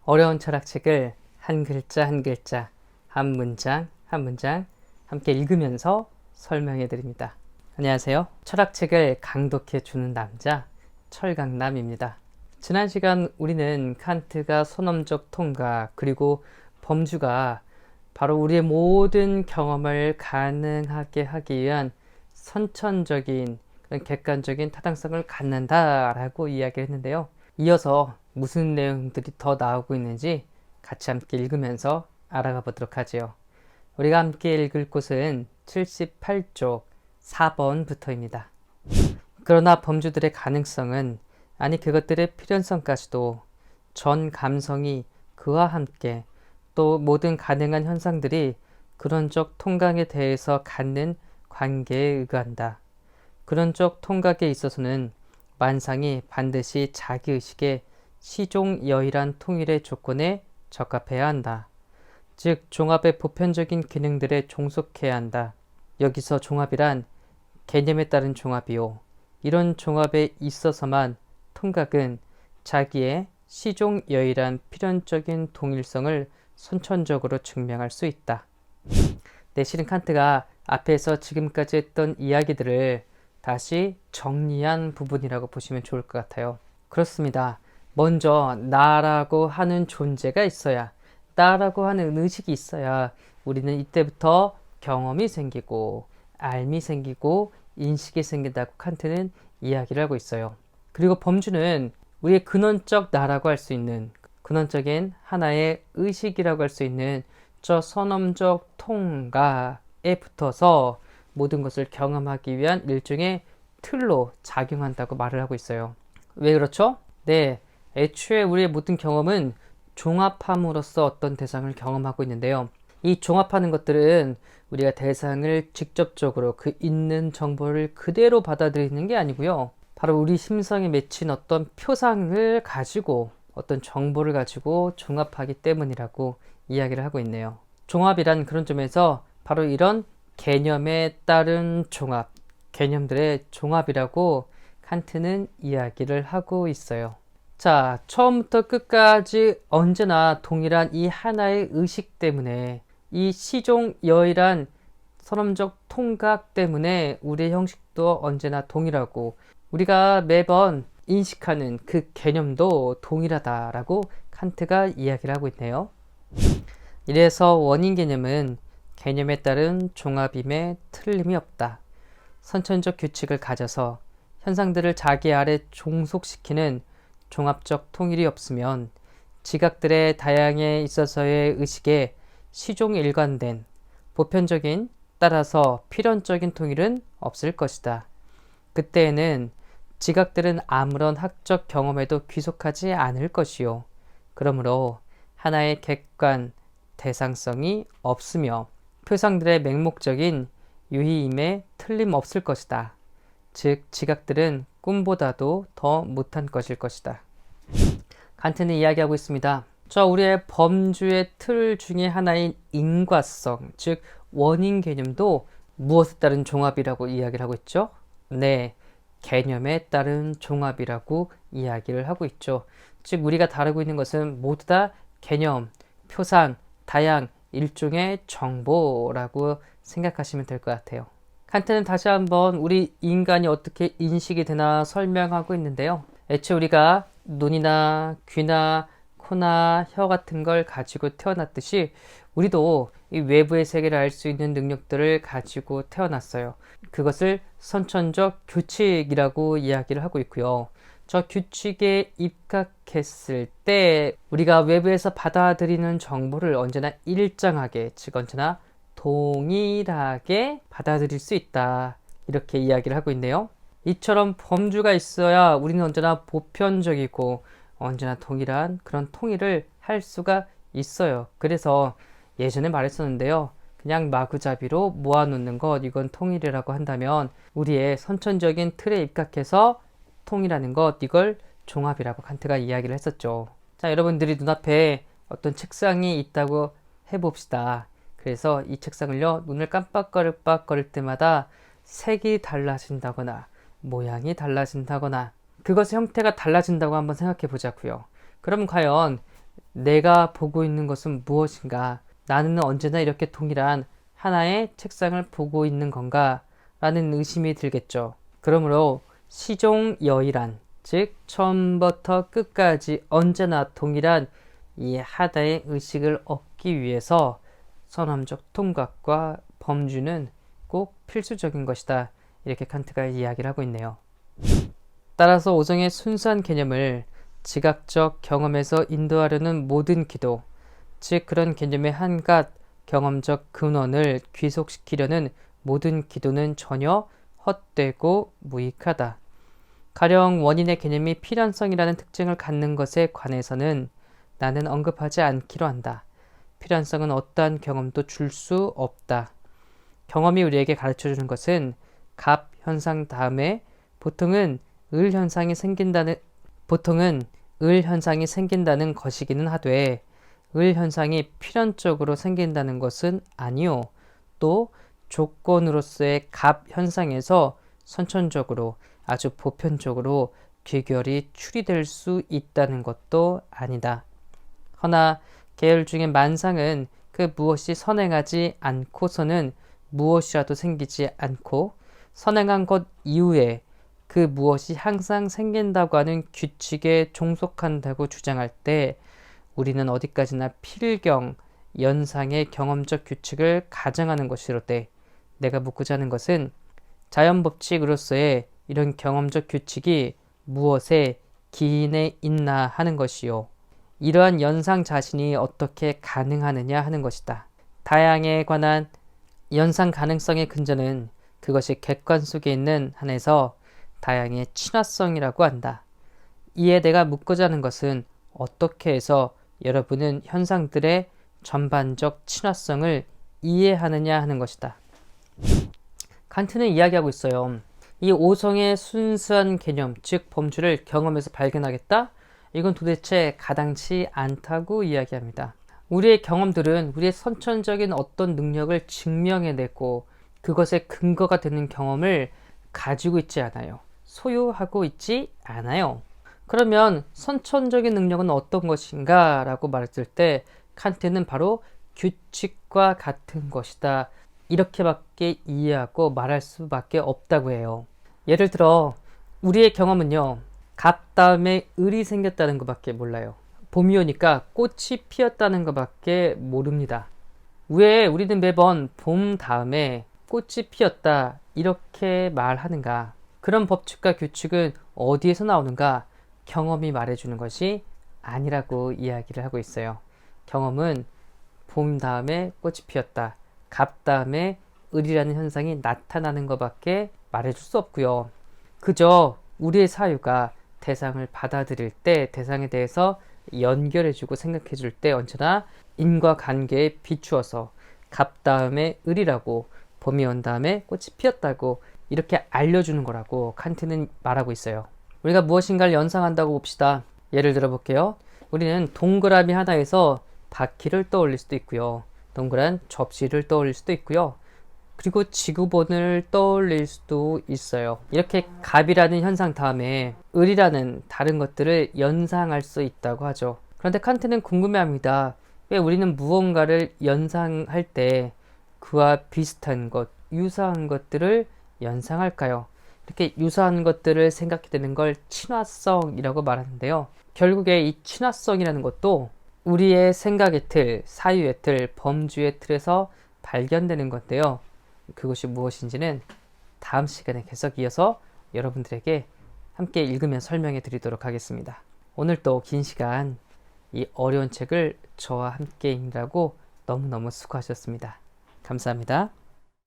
어려운 철학책을 한 글자 한 글자, 한 문장 한 문장 함께 읽으면서 설명해 드립니다. 안녕하세요. 철학책을 강독해 주는 남자 철강남입니다. 지난 시간 우리는 칸트가 선언적 통과 그리고 범주가 바로 우리의 모든 경험을 가능하게 하기 위한 선천적인 객관적인 타당성을 갖는다라고 이야기를 했는데요. 이어서 무슨 내용들이 더 나오고 있는지 같이 함께 읽으면서 알아가 보도록 하지요. 우리가 함께 읽을 곳은 78쪽 4번부터입니다. 그러나 범주들의 가능성은, 아니 그것들의 필연성까지도 전 감성이 그와 함께 또 모든 가능한 현상들이 근원적 통각에 대해서 갖는 관계에 의한다. 근원적 통각에 있어서는 만상이 반드시 자기의식의 시종여일한 통일의 조건에 적합해야 한다. 즉 종합의 보편적인 기능들에 종속해야 한다. 여기서 종합이란 개념에 따른 종합이요, 이런 종합에 있어서만 통각은 자기의 시종여일한 필연적인 동일성을 선천적으로 증명할 수 있다. 실은 칸트가 앞에서 지금까지 했던 이야기들을 다시 정리한 부분이라고 보시면 좋을 것 같아요. 그렇습니다. 먼저 나라고 하는 존재가 있어야, 나라고 하는 의식이 있어야 우리는 이때부터 경험이 생기고 알미 생기고 인식이 생긴다고 칸트는 이야기를 하고 있어요. 그리고 범주는 우리의 근원적 나라고 할 수 있는, 근원적인 하나의 의식이라고 할 수 있는 저 선엄적 통가에 붙어서 모든 것을 경험하기 위한 일종의 틀로 작용한다고 말을 하고 있어요. 왜 그렇죠? 애초에 우리의 모든 경험은 종합함으로써 어떤 대상을 경험하고 있는데요. 이 종합하는 것들은 우리가 대상을 직접적으로 그 있는 정보를 그대로 받아들이는 게 아니고요. 바로 우리 심성에 맺힌 어떤 표상을 가지고, 어떤 정보를 가지고 종합하기 때문이라고 이야기를 하고 있네요. 종합이란 그런 점에서 바로 이런 개념에 따른 종합, 개념들의 종합이라고 칸트는 이야기를 하고 있어요. 자, 처음부터 끝까지 언제나 동일한 이 하나의 의식 때문에, 이 시종여일한 선언적 통각 때문에 우리의 형식도 언제나 동일하고 우리가 매번 인식하는 그 개념도 동일하다라고 칸트가 이야기를 하고 있네요. 이래서 원인 개념은 개념에 따른 종합임에 틀림이 없다. 선천적 규칙을 가져서 현상들을 자기 아래 종속시키는 종합적 통일이 없으면 지각들의 다양에 있어서의 의식에 시종일관된 보편적인, 따라서 필연적인 통일은 없을 것이다. 그때에는 지각들은 아무런 학적 경험에도 귀속하지 않을 것이요, 그러므로 하나의 객관, 대상성이 없으며 표상들의 맹목적인 유희임에 틀림없을 것이다. 즉 지각들은 꿈보다도 더 못한 것일 것이다. 칸트는 이야기하고 있습니다. 우리의 범주의 틀 중에 하나인 인과성, 즉 원인 개념도 무엇에 따른 종합이라고 이야기를 하고 있죠? 개념에 따른 종합이라고 이야기를 하고 있죠. 즉 우리가 다루고 있는 것은 모두 다 개념, 표상, 다양, 일종의 정보라고 생각하시면 될 것 같아요. 칸트는 다시 한번 우리 인간이 어떻게 인식이 되나 설명하고 있는데요. 애초에 우리가 눈이나 귀나 코나 혀 같은 걸 가지고 태어났듯이 우리도 이 외부의 세계를 알 수 있는 능력들을 가지고 태어났어요. 그것을 선천적 규칙이라고 이야기를 하고 있고요. 저 규칙에 입각했을 때 우리가 외부에서 받아들이는 정보를 언제나 일정하게, 즉 언제나 동일하게 받아들일 수 있다, 이렇게 이야기를 하고 있네요. 이처럼 범주가 있어야 우리는 언제나 보편적이고 언제나 동일한 그런 통일을 할 수가 있어요. 그래서 예전에 말했었는데요. 그냥 마구잡이로 모아놓는 것, 이건 통일이라고 한다면 우리의 선천적인 틀에 입각해서 통일하는 것, 이걸 종합이라고 칸트가 이야기를 했었죠. 자, 여러분들이 눈앞에 어떤 책상이 있다고 해봅시다. 그래서 이 책상을요, 눈을 깜빡거릴 때마다 색이 달라진다거나 모양이 달라진다거나 그것의 형태가 달라진다고 한번 생각해 보자고요. 그럼 과연 내가 보고 있는 것은 무엇인가? 나는 언제나 이렇게 동일한 하나의 책상을 보고 있는 건가? 라는 의심이 들겠죠. 그러므로 시종여일한, 즉 처음부터 끝까지 언제나 동일한 이 하나의 의식을 얻기 위해서 선험적 통각과 범주는 꼭 필수적인 것이다. 이렇게 칸트가 이야기를 하고 있네요. 따라서 오성의 순수한 개념을 지각적 경험에서 인도하려는 모든 기도, 즉 그런 개념의 한갓 경험적 근원을 귀속시키려는 모든 기도는 전혀 헛되고 무익하다. 가령 원인의 개념이 필연성이라는 특징을 갖는 것에 관해서는 나는 언급하지 않기로 한다. 필연성은 어떠한 경험도 줄 수 없다. 경험이 우리에게 가르쳐주는 것은 갑 현상 다음에 보통은 을 현상이 생긴다는 것이기는 하되 을 현상이 필연적으로 생긴다는 것은 아니요. 또 조건으로서의 갑 현상에서 선천적으로 아주 보편적으로 귀결이 추리될 수 있다는 것도 아니다. 허나 계열 중에 만상은 그 무엇이 선행하지 않고서는 무엇이라도 생기지 않고 선행한 것 이후에 그 무엇이 항상 생긴다고 하는 규칙에 종속한다고 주장할 때 우리는 어디까지나 필경, 연상의 경험적 규칙을 가정하는 것이로되 내가 묻고자 하는 것은 자연법칙으로서의 이런 경험적 규칙이 무엇에 기인해 있나 하는 것이요. 이러한 연상 자신이 어떻게 가능하느냐 하는 것이다. 다양에 관한 연상 가능성의 근저는 그것이 객관 속에 있는 한에서 다양의 친화성이라고 한다. 이에 내가 묻고자 하는 것은 어떻게 해서 여러분은 현상들의 전반적 친화성을 이해하느냐 하는 것이다. 칸트는 이야기하고 있어요. 이 오성의 순수한 개념, 즉 범주를 경험에서 발견하겠다? 이건 도대체 가당치 않다고 이야기합니다. 우리의 경험들은 우리의 선천적인 어떤 능력을 증명해내고 그것의 근거가 되는 경험을 가지고 있지 않아요. 소유하고 있지 않아요. 그러면 선천적인 능력은 어떤 것인가 라고 말했을 때 칸트는 바로 규칙과 같은 것이다. 이렇게밖에 이해하고 말할 수밖에 없다고 해요. 예를 들어 우리의 경험은요. 갑 다음에 을이 생겼다는 것밖에 몰라요. 봄이 오니까 꽃이 피었다는 것밖에 모릅니다. 왜 우리는 매번 봄 다음에 꽃이 피었다 이렇게 말하는가? 그런 법칙과 규칙은 어디에서 나오는가? 경험이 말해주는 것이 아니라고 이야기를 하고 있어요. 경험은 봄 다음에 꽃이 피었다. 갑 다음에 을이라는 현상이 나타나는 것밖에 말해줄 수 없고요. 그저 우리의 사유가 대상을 받아들일 때 대상에 대해서 연결해주고 생각해줄 때 언제나 인과관계에 비추어서 갑 다음에 을이라고 봄이 온 다음에 꽃이 피었다고 이렇게 알려주는 거라고 칸트는 말하고 있어요. 우리가 무엇인가를 연상한다고 봅시다. 예를 들어 볼게요. 우리는 동그라미 하나에서 바퀴를 떠올릴 수도 있고요. 동그란 접시를 떠올릴 수도 있고요. 그리고 지구본을 떠올릴 수도 있어요. 이렇게 갑이라는 현상 다음에 을이라는 다른 것들을 연상할 수 있다고 하죠. 그런데 칸트는 궁금해합니다. 왜 우리는 무언가를 연상할 때 그와 비슷한 것, 유사한 것들을 연상할까요? 이렇게 유사한 것들을 생각해 되는 걸 친화성이라고 말하는데요. 결국에 이 친화성이라는 것도 우리의 생각의 틀, 사유의 틀, 범주의 틀에서 발견되는 건데요. 그것이 무엇인지는 다음 시간에 계속 이어서 여러분들에게 함께 읽으며 설명해 드리도록 하겠습니다. 오늘 또 긴 시간 이 어려운 책을 저와 함께 읽느라고 너무너무 수고하셨습니다. 감사합니다.